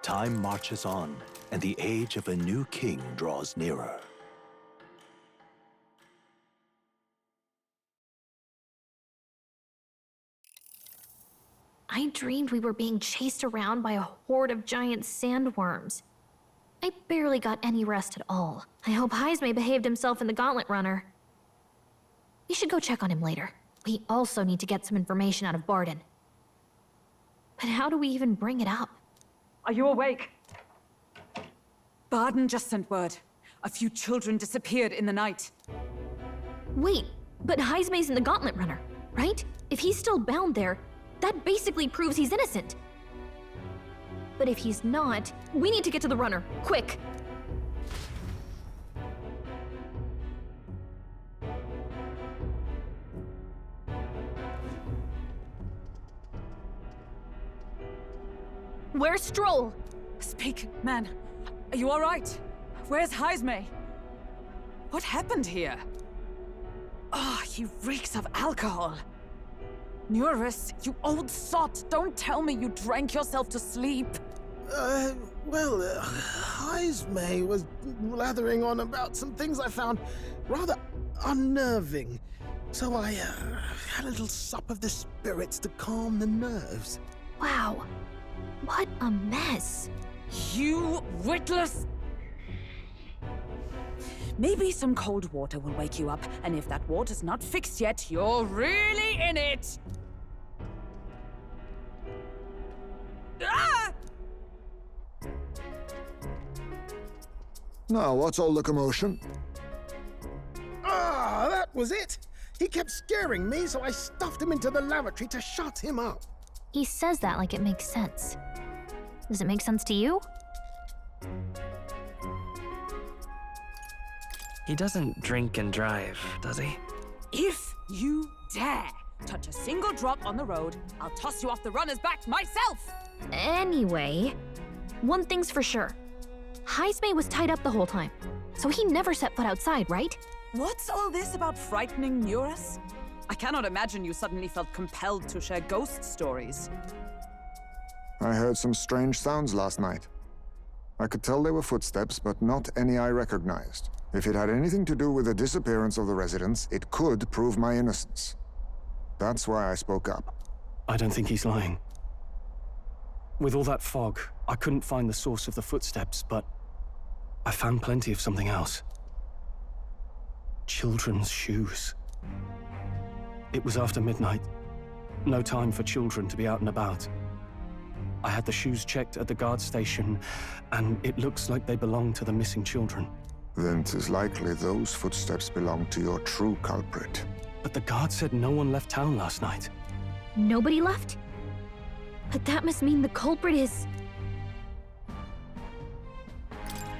Time marches on, and the age of a new king draws nearer. I dreamed we were being chased around by a horde of giant sandworms. I barely got any rest at all. I hope Heismay behaved himself in the Gauntlet Runner. We should go check on him later. We also need to get some information out of Barden. But how do we even bring it up? Are you awake? Barden just sent word. A few children disappeared in the night. Wait, but Heismay's in the Gauntlet Runner, right? If he's still bound there, that basically proves he's innocent. But if he's not, we need to get to the runner, quick! Where's Stroll? Speak, man. Are you all right? Where's Heismay? What happened here? Oh, he reeks of alcohol. Eurus, you old sot, don't tell me you drank yourself to sleep. Heismay was blathering on about some things I found rather unnerving. So I had a little sup of the spirits to calm the nerves. Wow, what a mess. You witless... Maybe some cold water will wake you up, and if that water's not fixed yet, you're really in it! Ah! Now, what's all the commotion? Ah, that was it! He kept scaring me, so I stuffed him into the lavatory to shut him up. He says that like it makes sense. Does it make sense to you? He doesn't drink and drive, does he? If you dare touch a single drop on the road, I'll toss you off the runner's back myself! Anyway, one thing's for sure. Heismay was tied up the whole time, so he never set foot outside, right? What's all this about frightening Eurus? I cannot imagine you suddenly felt compelled to share ghost stories. I heard some strange sounds last night. I could tell they were footsteps, but not any I recognized. If it had anything to do with the disappearance of the residents, it could prove my innocence. That's why I spoke up. I don't think he's lying. With all that fog, I couldn't find the source of the footsteps, but I found plenty of something else. Children's shoes. It was after midnight. No time for children to be out and about. I had the shoes checked at the guard station, and it looks like they belong to the missing children. Then 'tis likely those footsteps belong to your true culprit. But the guard said no one left town last night. Nobody left? But that must mean the culprit is...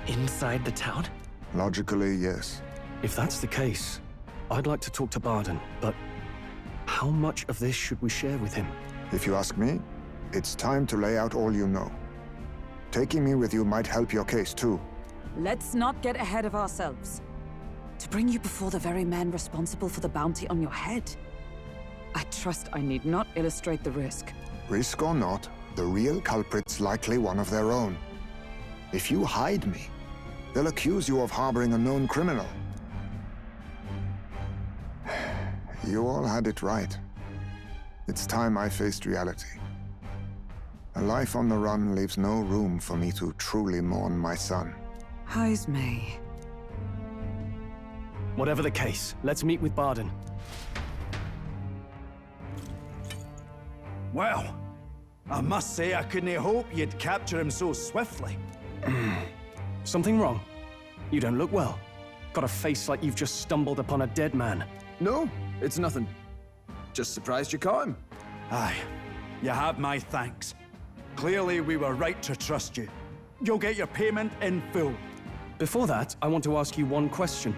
Inside the town? Logically, yes. If that's the case, I'd like to talk to Barden, but how much of this should we share with him? If you ask me, it's time to lay out all you know. Taking me with you might help your case, too. Let's not get ahead of ourselves. To bring you before the very man responsible for the bounty on your head. I trust I need not illustrate the risk. Risk or not, the real culprit's likely one of their own. If you hide me, they'll accuse you of harboring a known criminal. You all had it right. It's time I faced reality. A life on the run leaves no room for me to truly mourn my son. Heismay. Whatever the case, let's meet with Barden. Well, I must say I couldn't hope you'd capture him so swiftly. Something wrong? You don't look well. Got a face like you've just stumbled upon a dead man. No, it's nothing. Just surprised you caught him. Aye, you have my thanks. Clearly we were right to trust you. You'll get your payment in full. Before that, I want to ask you one question.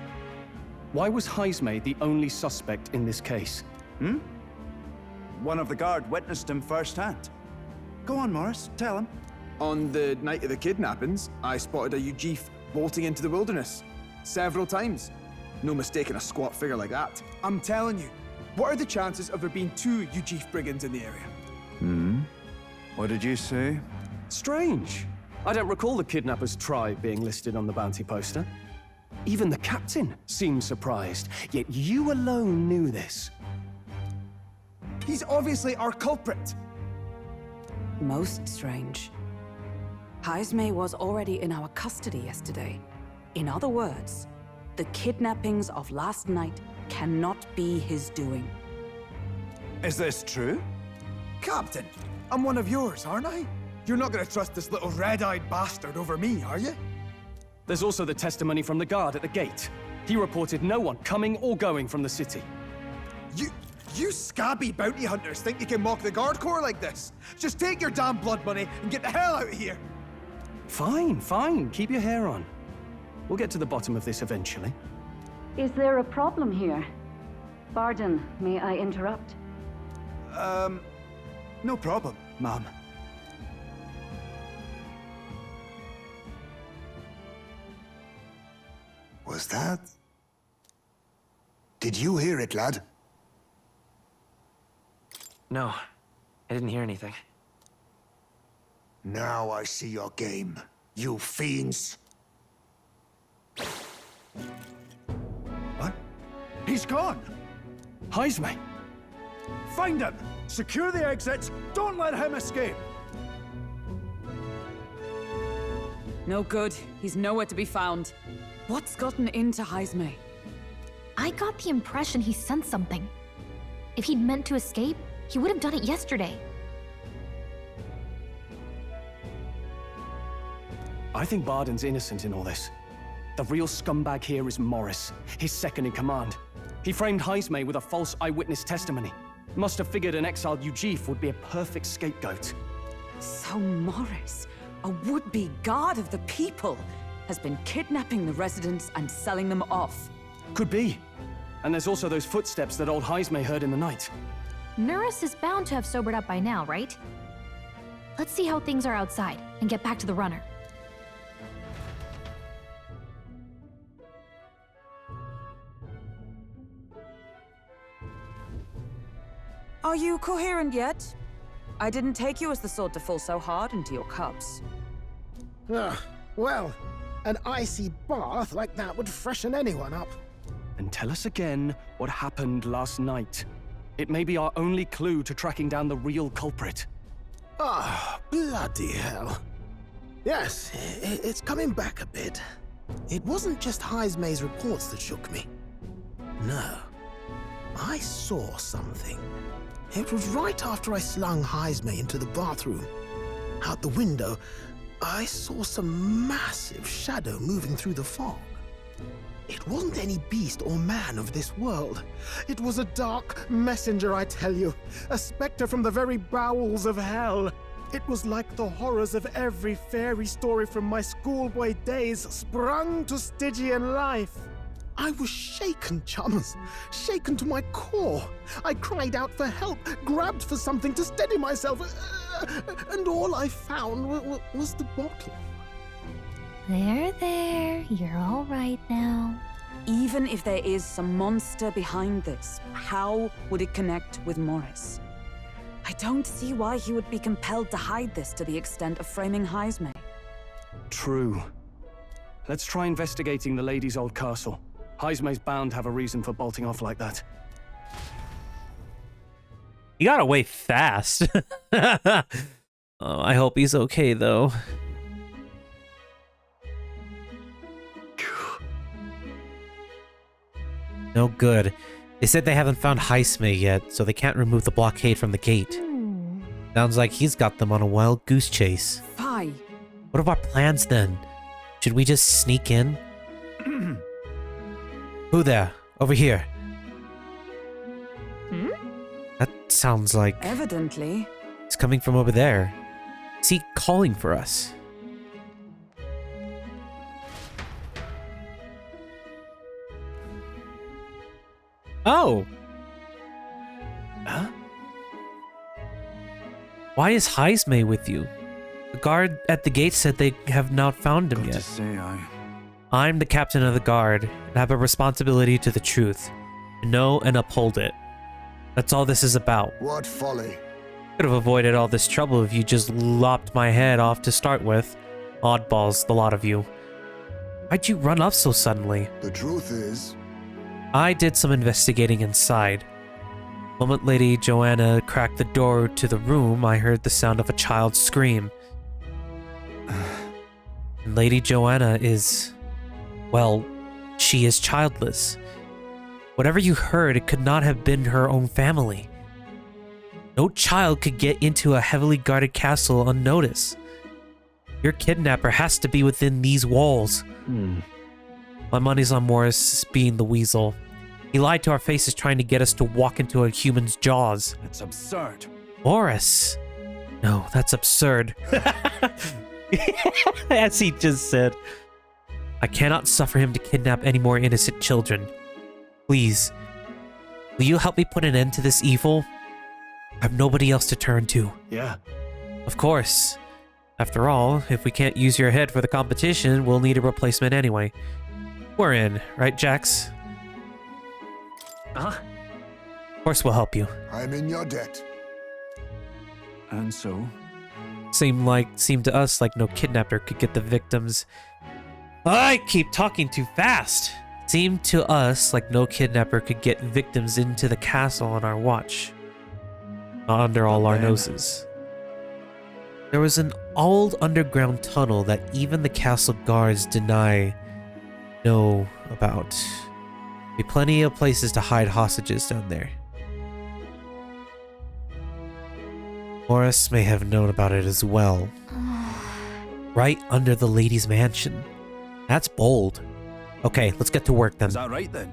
Why was Heismay the only suspect in this case? One of the guard witnessed him firsthand. Go on, Morris, tell him. On the night of the kidnappings, I spotted a Ujif bolting into the wilderness. Several times. No mistaking a squat figure like that. I'm telling you, what are the chances of there being 2 Ujif brigands in the area? What did you say? Strange. I don't recall the kidnappers' tribe being listed on the bounty poster. Even the captain seemed surprised, yet you alone knew this. He's obviously our culprit. Most strange. Heismay was already in our custody yesterday. In other words, the kidnappings of last night cannot be his doing. Is this true? Captain, I'm one of yours, aren't I? You're not gonna trust this little red-eyed bastard over me, are you? There's also the testimony from the guard at the gate. He reported no one coming or going from the city. You scabby bounty hunters think you can mock the guard corps like this? Just take your damn blood money and get the hell out of here! Fine, fine. Keep your hair on. We'll get to the bottom of this eventually. Is there a problem here? Pardon, may I interrupt? No problem, ma'am. Was that? Did you hear it, lad? No, I didn't hear anything. Now I see your game, you fiends. What? He's gone! Heismay! Find him! Secure the exits! Don't let him escape! No good. He's nowhere to be found. What's gotten into Heismay? I got the impression he sensed something. If he'd meant to escape, he would have done it yesterday. I think Barden's innocent in all this. The real scumbag here is Morris, his second in command. He framed Heismay with a false eyewitness testimony. Must have figured an exiled Ujif would be a perfect scapegoat. So Morris, a would-be guard of the people, has been kidnapping the residents and selling them off. Could be. And there's also those footsteps that old Heismay heard in the night. Nurus is bound to have sobered up by now, right? Let's see how things are outside and get back to the runner. Are you coherent yet? I didn't take you as the sort to fall so hard into your cups. Well, an icy bath like that would freshen anyone up. And tell us again what happened last night. It may be our only clue to tracking down the real culprit. Bloody hell. Yes, it's coming back a bit. It wasn't just Heismay's reports that shook me. No, I saw something. It was right after I slung Heismay into the bathroom. Out the window, I saw some massive shadow moving through the fog. It wasn't any beast or man of this world. It was a dark messenger, I tell you. A specter from the very bowels of hell. It was like the horrors of every fairy story from my schoolboy days sprung to Stygian life. I was shaken, chums. Shaken to my core. I cried out for help, grabbed for something to steady myself, and all I found was the bottle. There. You're all right now. Even if there is some monster behind this, how would it connect with Morris? I don't see why he would be compelled to hide this to the extent of framing Heismay. True. Let's try investigating the lady's old castle. Heismay's bound to have a reason for bolting off like that. He got away fast. Oh, I hope he's okay, though. No good. They said they haven't found Heismay yet, so they can't remove the blockade from the gate. Sounds like he's got them on a wild goose chase. Fie. What are our plans then? Should we just sneak in? Who there? Over here. That sounds like... Evidently. It's coming from over there. Is he calling for us? Oh! Huh? Why is Heismay with you? The guard at the gate said they have not found him yet. I'm the captain of the guard and have a responsibility to the truth. To know and uphold it. That's all this is about. What folly. Could have avoided all this trouble if you just lopped my head off to start with. Oddballs, the lot of you. Why'd you run up so suddenly? The truth is, I did some investigating inside. The moment Lady Joanna cracked the door to the room, I heard the sound of a child's scream. And Lady Joanna is... well, she is childless. Whatever you heard, it could not have been her own family. No child could get into a heavily guarded castle unnoticed. Your kidnapper has to be within these walls. My money's on Morris being the weasel. He lied to our faces trying to get us to walk into a human's jaws. It's absurd. Morris? No, that's absurd. As he just said. I cannot suffer him to kidnap any more innocent children. Please, will you help me put an end to this evil? I have nobody else to turn to. Yeah. Of course. After all, if we can't use your head for the competition, we'll need a replacement anyway. We're in, right, Jax? Huh? Of course we'll help you. I'm in your debt. And so? Seemed to us like no kidnapper could get the victims. I keep talking too fast. Seemed to us like no kidnapper could get victims into the castle on our watch. Not under all our noses. There was an old underground tunnel that even the castle guards know about. Be plenty of places to hide hostages down there. Morris may have known about it as well. Right under the lady's mansion. That's bold. Okay, let's get to work then. Is that right then?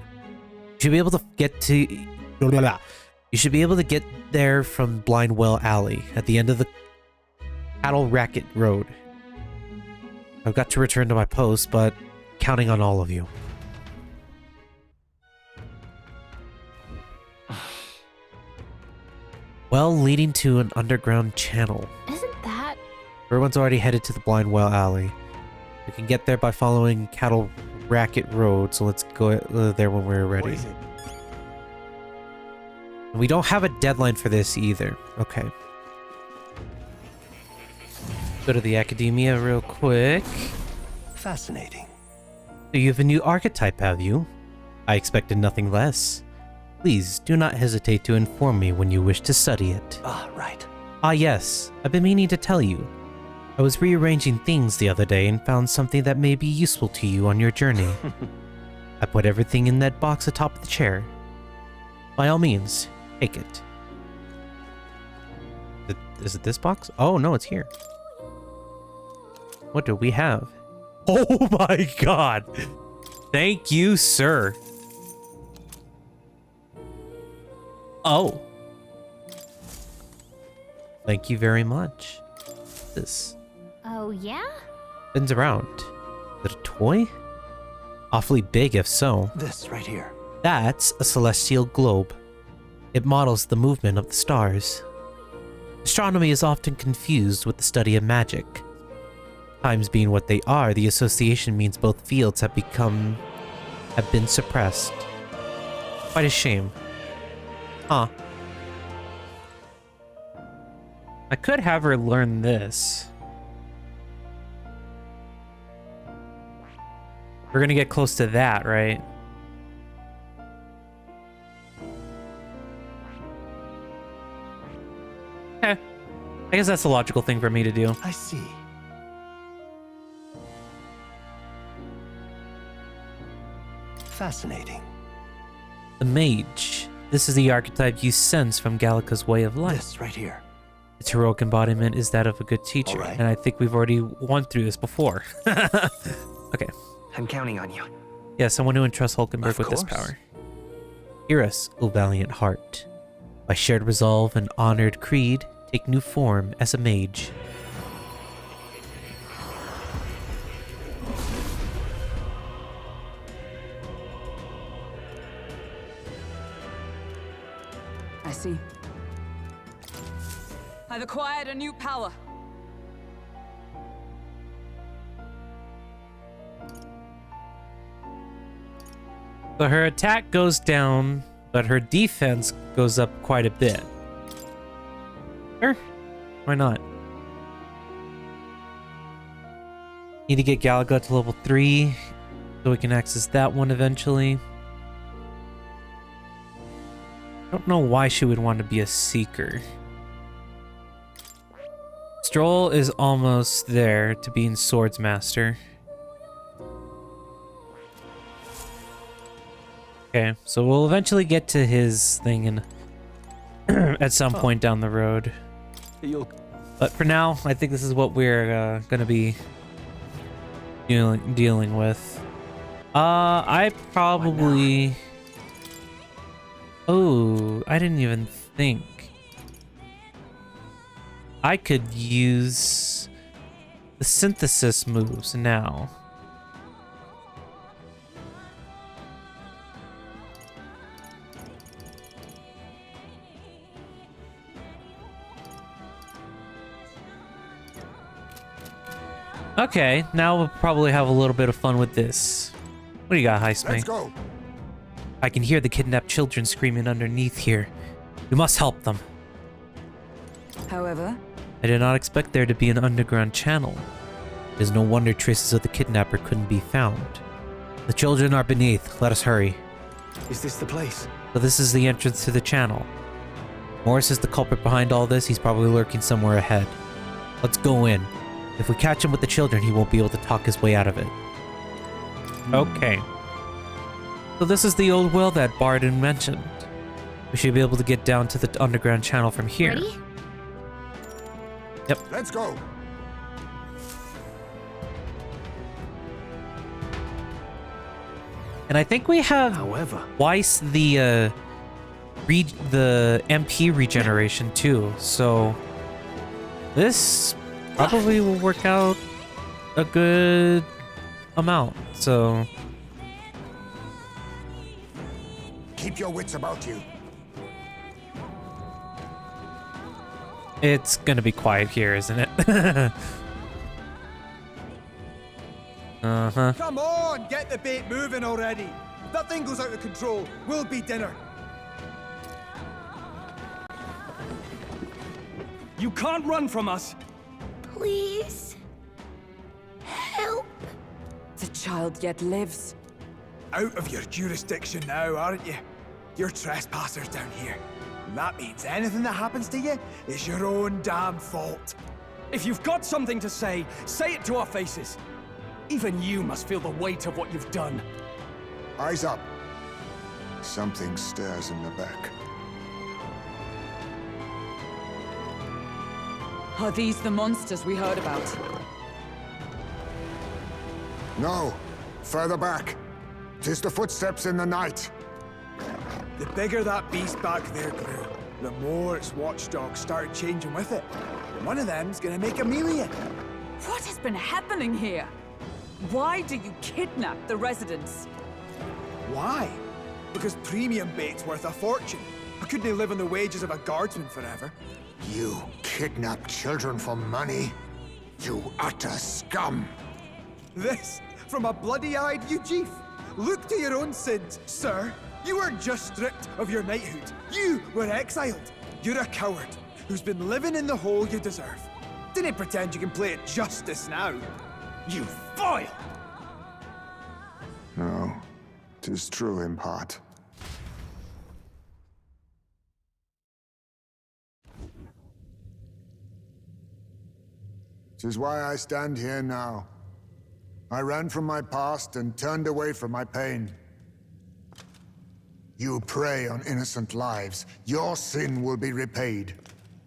You should be able to get to... You should be able to get there from Blindwell Alley at the end of the Cattle Racket Road. I've got to return to my post, but counting on all of you. Well, leading to an underground channel. Isn't that... Everyone's already headed to the Blindwell Alley. We can get there by following Cattle Racket Road, so let's go there when we're ready. What is it? We don't have a deadline for this either. Okay. Go to the Academia real quick. Fascinating. So you have a new archetype, have you? I expected nothing less. Please do not hesitate to inform me when you wish to study it. Ah, right. Ah yes, I've been meaning to tell you. I was rearranging things the other day and found something that may be useful to you on your journey. I put everything in that box atop the chair. By all means, take it. Is it this box? Oh no, it's here. What do we have? Oh my god! Thank you, sir. Oh. Thank you very much. This Oh, yeah? spins around. Is it a toy? Awfully big if so. This right here. That's a celestial globe. It models the movement of the stars. Astronomy is often confused with the study of magic. Times being what they are, the association means both fields have been suppressed. Quite a shame. Huh. I could have her learn this. We're gonna get close to that, right? Okay. I guess that's the logical thing for me to do. I see. Fascinating. The mage. This is the archetype you sense from Gallica's way of life. This right here. Its heroic embodiment is that of a good teacher, Alright. and I think we've already went through this before. Okay. I'm counting on you. Yeah, someone who entrusts Hulkenberg with this course. power. Hear us, O valiant heart. By shared resolve and honored creed, take new form as a mage. I see. I've acquired a new power. So her attack goes down, but her defense goes up quite a bit. Sure, why not? Need to get Galaga to level 3 so we can access that one eventually. I don't know why she would want to be a seeker. Stroll is almost there to being Swords Master. Okay, so we'll eventually get to his thing in at some point down the road. But for now, I think this is what we're gonna be dealing with. I probably... Oh, I didn't even think. I could use the synthesis moves now. Okay, now we'll probably have a little bit of fun with this. What do you got, Heismay? Let's go. I can hear the kidnapped children screaming underneath here. We must help them. However, I did not expect there to be an underground channel. It is no wonder traces of the kidnapper couldn't be found. The children are beneath. Let us hurry. Is this the place? So this is the entrance to the channel. Morris is the culprit behind all this. He's probably lurking somewhere ahead. Let's go in. If we catch him with the children, he won't be able to talk his way out of it. Okay. So this is the old well that Barden mentioned. We should be able to get down to the underground channel from here. Ready? Yep. Let's go. And I think we have twice the MP regeneration too. So this probably will work out a good amount. So Keep your wits about you. it's gonna be quiet here, isn't it? Uh-huh. Come on, get the bait moving already. If that thing goes out of control, we'll be dinner. You can't run from us. Please. Help. the child yet lives. Out of your jurisdiction now, aren't you? You're trespassers down here. And that means anything that happens to you is your own damn fault. If you've got something to say it to our faces. Even you must feel the weight of what you've done. Eyes up. Something stirs in the back. Are these the monsters we heard about? No. Further back. 'Tis the footsteps in the night. The bigger that beast back there grew, the more its watchdogs started changing with it. And one of them's gonna make a meal of you. What has been happening here? Why do you kidnap the residents? Why? Because premium bait's worth a fortune. I couldn't live on the wages of a guardsman forever. You kidnap children for money? You utter scum! This from a bloody-eyed Eugene. Look to your own sins, sir. You weren't just stripped of your knighthood. You were exiled. You're a coward who's been living in the hole you deserve. Didn't pretend you can play at justice now. You foil! No, 'tis true in part. Tis why I stand here now. I ran from my past and turned away from my pain. You prey on innocent lives. Your sin will be repaid.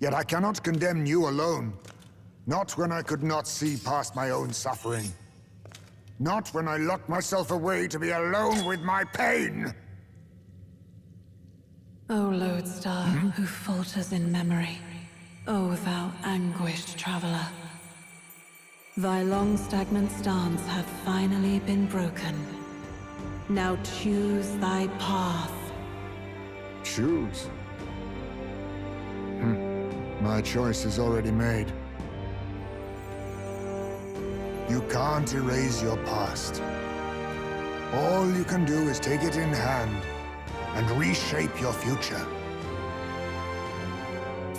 Yet I cannot condemn you alone. Not when I could not see past my own suffering. Not when I locked myself away to be alone with my pain! O lodestar, who falters in memory, O thou anguished traveler. Thy long stagnant stance hath finally been broken. Now choose thy path. Choose? My choice is already made. You can't erase your past. All you can do is take it in hand and reshape your future.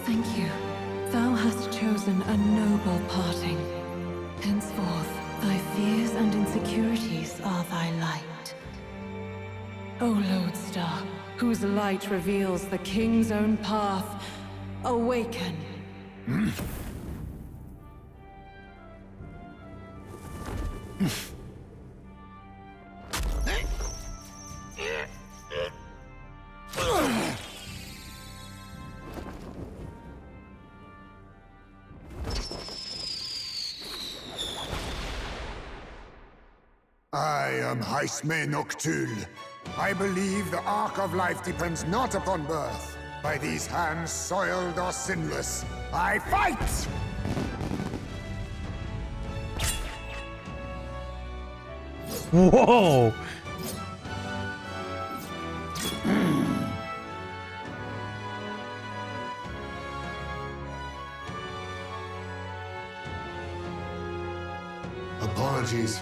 Thank you. Thou hast chosen a noble parting. Henceforth, thy insecurities are thy light. O lodestar, whose light reveals the king's own path, awaken. I am Heismay Noctul. I believe the arc of life depends not upon birth. By these hands soiled or sinless, I fight! Whoa! Apologies,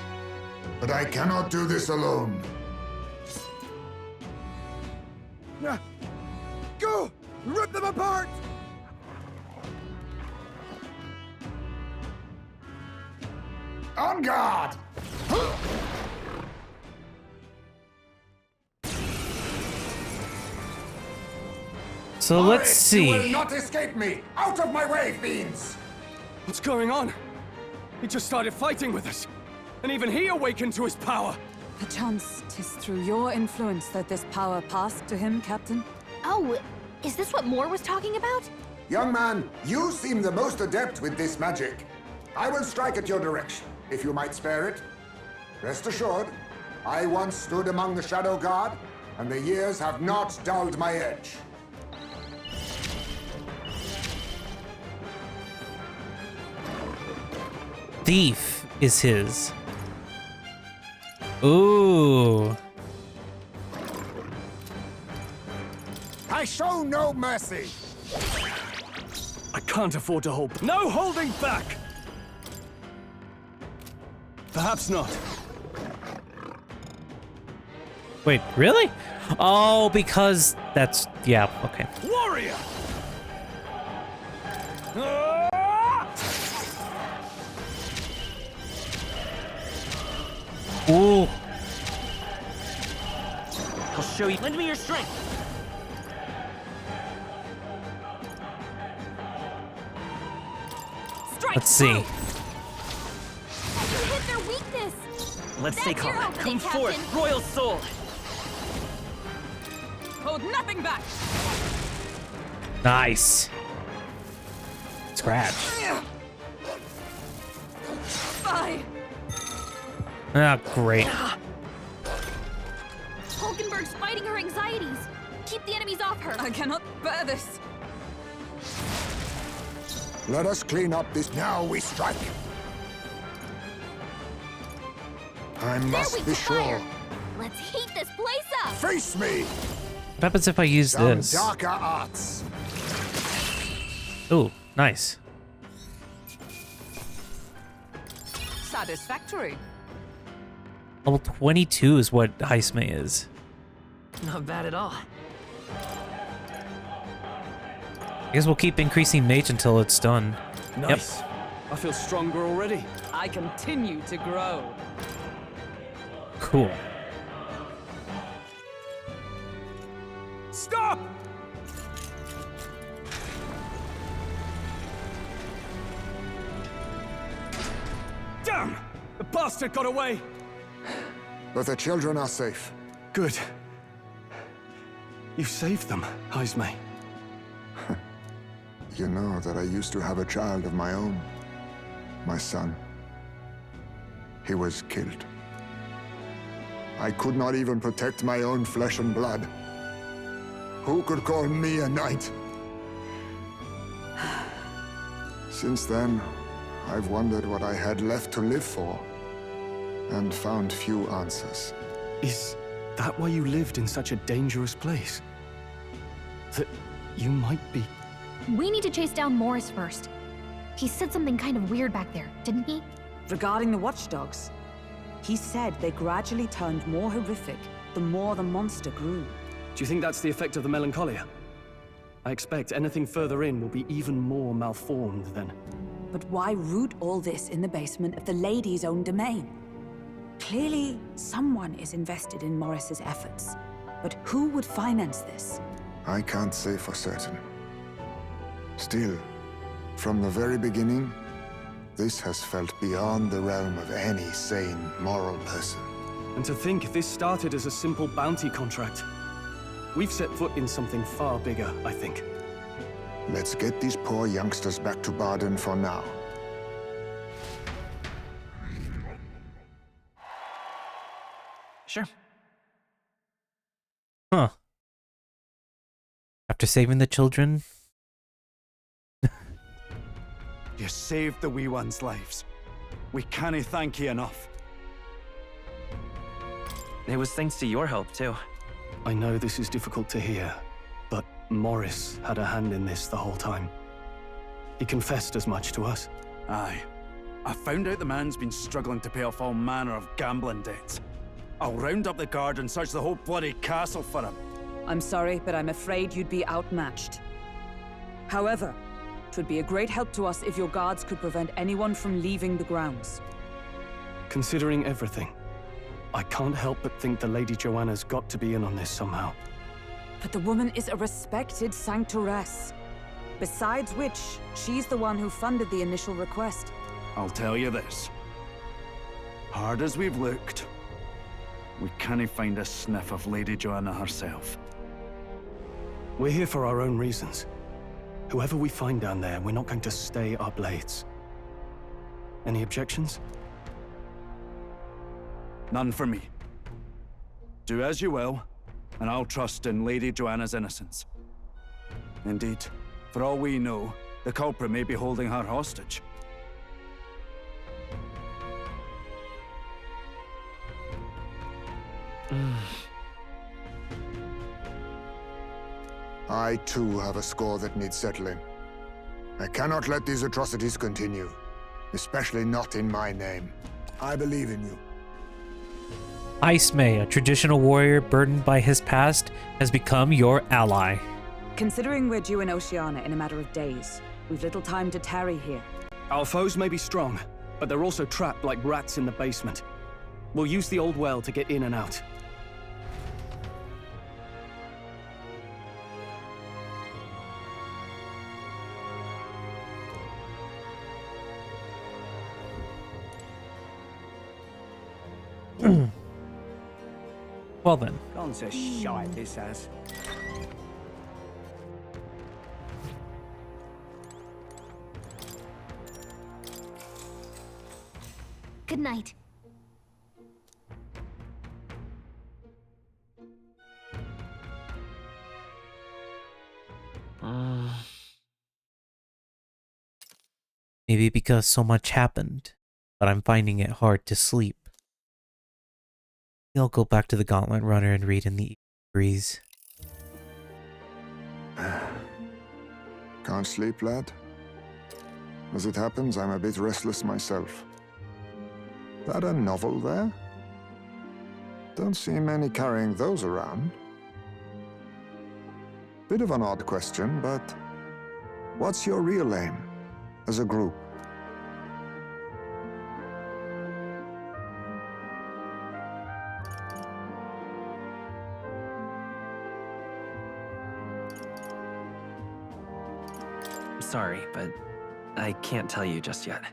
but I cannot do this alone. Go! Rip them apart! On guard! So let's see. You will not escape me! Out of my way, fiends! What's going on? He just started fighting with us. And even he awakened to his power. Perchance 'tis through your influence that this power passed to him, Captain? Oh, is this what Moore was talking about? Young man, you seem the most adept with this magic. I will strike at your direction, if you might spare it. Rest assured, I once stood among the Shadow Guard, and the years have not dulled my edge. Thief is his. Ooh. I show no mercy! I can't afford to hold. No holding back! Perhaps not. Wait, really? Oh, because that's... yeah, okay. Warrior! Ooh. I'll show you. Lend me your strength. Let's see. You hit their weakness. Let's stay That's your calm. opening, Come forth, Captain. Royal Soul. Hold nothing back! Nice. Scratch. Bye! Ah, great. Hulkenberg's fighting her anxieties. Keep the enemies off her. I cannot bear this. Let us clean up this. Now we strike. I must we be sure. fire. Let's heat this place up. Face me! What happens if I use Some this? darker arts. Ooh, nice. Satisfactory. Level 22 is what Heismay is. Not bad at all. I guess we'll keep increasing mage until it's done. Nice. Yep. I feel stronger already. I continue to grow. Cool. Stop! Damn! The bastard got away! But the children are safe. Good. You saved them, Heismay. You know that I used to have a child of my own. My son. He was killed. I could not even protect my own flesh and blood. Who could call me a knight? Since then, I've wondered what I had left to live for, and found few answers. Is that why you lived in such a dangerous place? That you might be... We need to chase down Morris first. He said something kind of weird back there, didn't he? Regarding the watchdogs, he said they gradually turned more horrific the more the monster grew. Do you think that's the effect of the melancholia? I expect anything further in will be even more malformed then. But why root all this in the basement of the lady's own domain? Clearly, someone is invested in Morris's efforts. But who would finance this? I can't say for certain. Still, from the very beginning, this has felt beyond the realm of any sane, moral person. And to think this started as a simple bounty contract. We've set foot in something far bigger, I think. Let's get these poor youngsters back to Barden for now. Sure. Huh. After saving the children? You saved the wee ones' lives. We can't thank you enough. It was thanks to your help, too. I know this is difficult to hear, but Morris had a hand in this the whole time. He confessed as much to us. Aye. I found out the man's been struggling to pay off all manner of gambling debts. I'll round up the guard and search the whole bloody castle for him. I'm sorry, but I'm afraid you'd be outmatched. However, it would be a great help to us if your guards could prevent anyone from leaving the grounds. Considering everything, I can't help but think the Lady Joanna's got to be in on this somehow. But the woman is a respected sanctoress. Besides which, she's the one who funded the initial request. I'll tell you this. Hard as we've looked, we can't find a sniff of Lady Joanna herself. We're here for our own reasons. Whoever we find down there, we're not going to stay our blades. Any objections? None for me. Do as you will, and I'll trust in Lady Joanna's innocence. Indeed, for all we know, the culprit may be holding her hostage. I too have a score that needs settling. I cannot let these atrocities continue, especially not in my name. I believe in you. Heismay, a traditional warrior burdened by his past, has become your ally. Considering we're due in Oceania in a matter of days, we've little time to tarry here. Our foes may be strong, but they're also trapped like rats in the basement. We'll use the old well to get in and out. Well then. Gone to shite, this has. Good night. Maybe because so much happened, but I'm finding it hard to sleep. I'll go back to the Gauntlet Runner and read in the breeze. Can't sleep, lad? As it happens, I'm a bit restless myself. That a novel there? Don't see many carrying those around. Bit of an odd question, but what's your real aim as a group? Sorry, but I can't tell you just yet.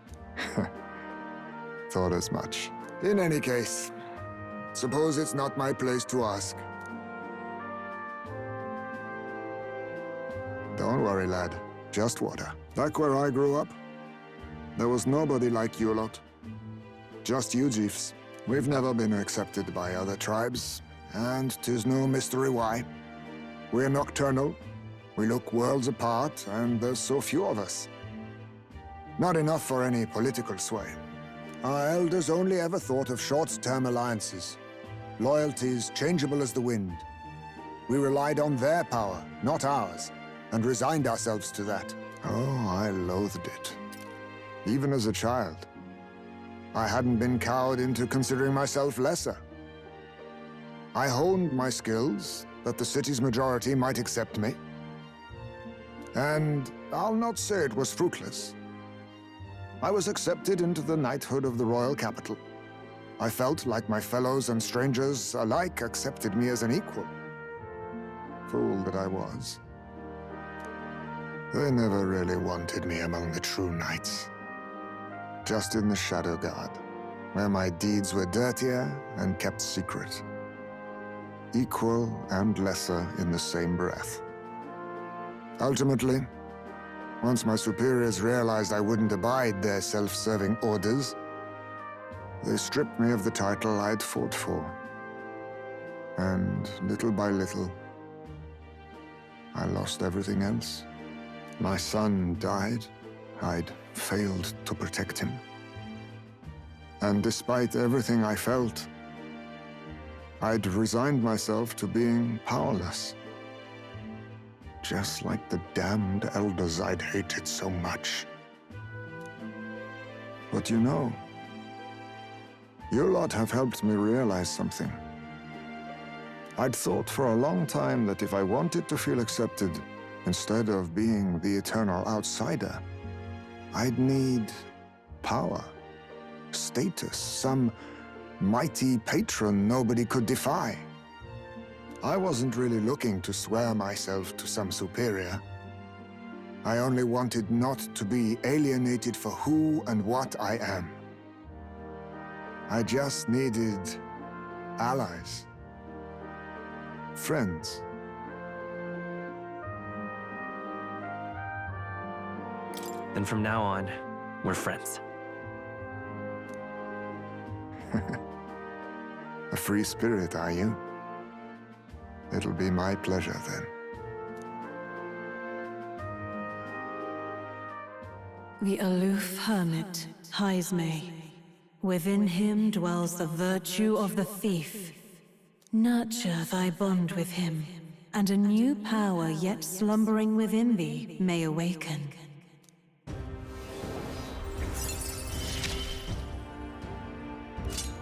Thought as much. In any case, suppose it's not my place to ask. Don't worry, lad. Just water. Back where I grew up, there was nobody like you lot. Just you chiefs. We've never been accepted by other tribes, and 'tis no mystery why. We're nocturnal. We look worlds apart, and there's so few of us. Not enough for any political sway. Our elders only ever thought of short-term alliances, loyalties changeable as the wind. We relied on their power, not ours, and resigned ourselves to that. Oh, I loathed it. Even as a child. I hadn't been cowed into considering myself lesser. I honed my skills, that the city's majority might accept me. And I'll not say it was fruitless. I was accepted into the knighthood of the royal capital. I felt like my fellows and strangers alike accepted me as an equal. Fool that I was. They never really wanted me among the true knights. Just in the Shadow Guard, where my deeds were dirtier and kept secret. Equal and lesser in the same breath. Ultimately, once my superiors realized I wouldn't abide their self-serving orders, they stripped me of the title I'd fought for. And little by little, I lost everything else. My son died. I'd failed to protect him. And despite everything I felt, I'd resigned myself to being powerless. Just like the damned elders I'd hated so much. But you know, you lot have helped me realize something. I'd thought for a long time that if I wanted to feel accepted, instead of being the eternal outsider, I'd need power, status, some mighty patron nobody could defy. I wasn't really looking to swear myself to some superior. I only wanted not to be alienated for who and what I am. I just needed allies. Friends. Then from now on, we're friends. A free spirit, are you? It'll be my pleasure, then. The aloof hermit, Heismay. Within him dwells the virtue of the thief. Nurture thy bond with him, and a new power yet slumbering within thee may awaken.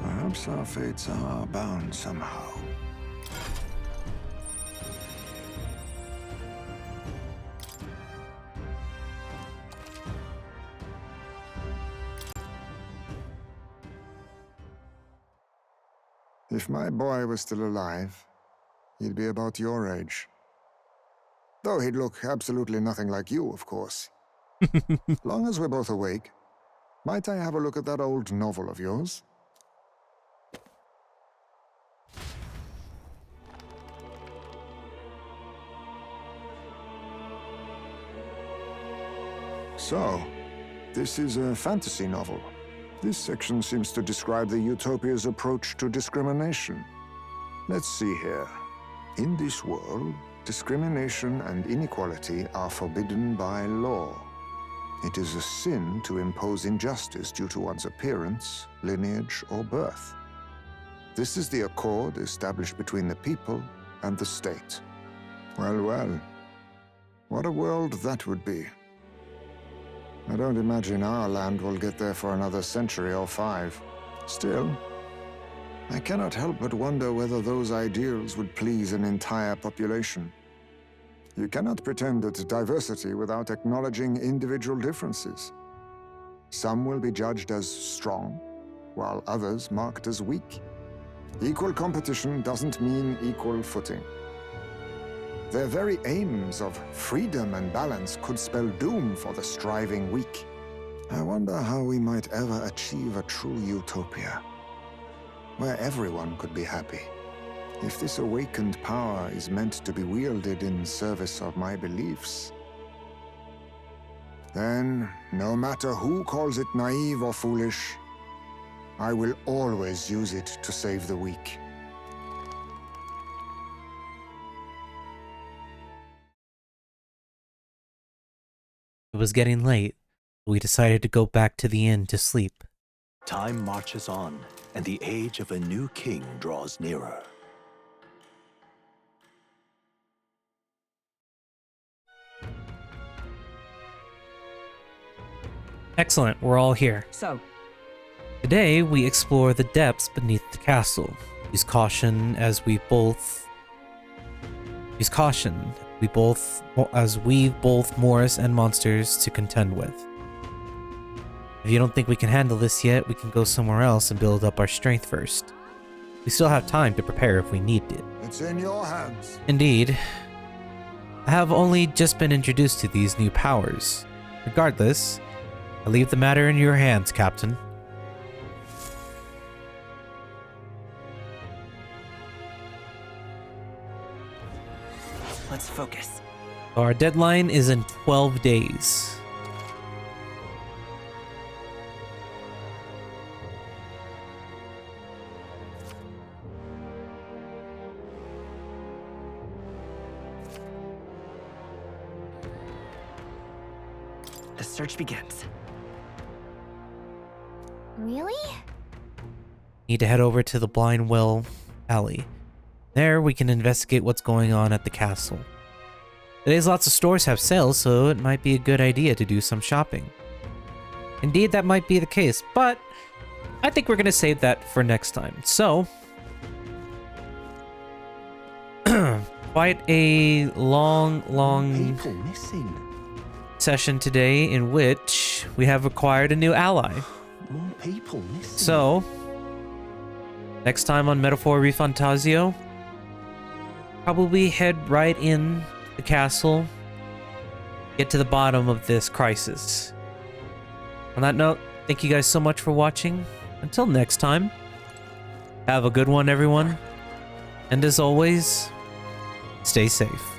Perhaps our fates are bound somehow. If my boy was still alive, he'd be about your age. Though he'd look absolutely nothing like you, of course. Long as we're both awake, might I have a look at that old novel of yours? So, this is a fantasy novel. This section seems to describe the Utopia's approach to discrimination. Let's see here. In this world, discrimination and inequality are forbidden by law. It is a sin to impose injustice due to one's appearance, lineage, or birth. This is the accord established between the people and the state. Well, well. What a world that would be. I don't imagine our land will get there for another century or 5. Still, I cannot help but wonder whether those ideals would please an entire population. You cannot pretend at diversity without acknowledging individual differences. Some will be judged as strong, while others marked as weak. Equal competition doesn't mean equal footing. Their very aims of freedom and balance could spell doom for the striving weak. I wonder how we might ever achieve a true utopia, where everyone could be happy. If this awakened power is meant to be wielded in service of my beliefs, then, no matter who calls it naive or foolish, I will always use it to save the weak. It was getting late. We decided to go back to the inn to sleep. Time marches on, and the age of a new king draws nearer. Excellent, we're all here. So, Today, we explore the depths beneath the castle. Use caution as we've both Morris and monsters to contend with. If you don't think we can handle this yet, we can go somewhere else and build up our strength first. We still have time to prepare if we need it. It's in your hands. Indeed. I have only just been introduced to these new powers. Regardless, I leave the matter in your hands, Captain. Let's focus. Our deadline is in 12 days. The search begins. Really? Need to head over to the Blind Well Alley. There, we can investigate what's going on at the castle. Today's lots of stores have sales, so it might be a good idea to do some shopping. Indeed, that might be the case, but I think we're going to save that for next time. So, quite a long session today in which we have acquired a new ally. More people missing. So, next time on Metaphor ReFantazio, probably head right in the castle, get to the bottom of this crisis. On that note, thank you guys so much for watching. Until next time, have a good one, everyone. And as always, stay safe.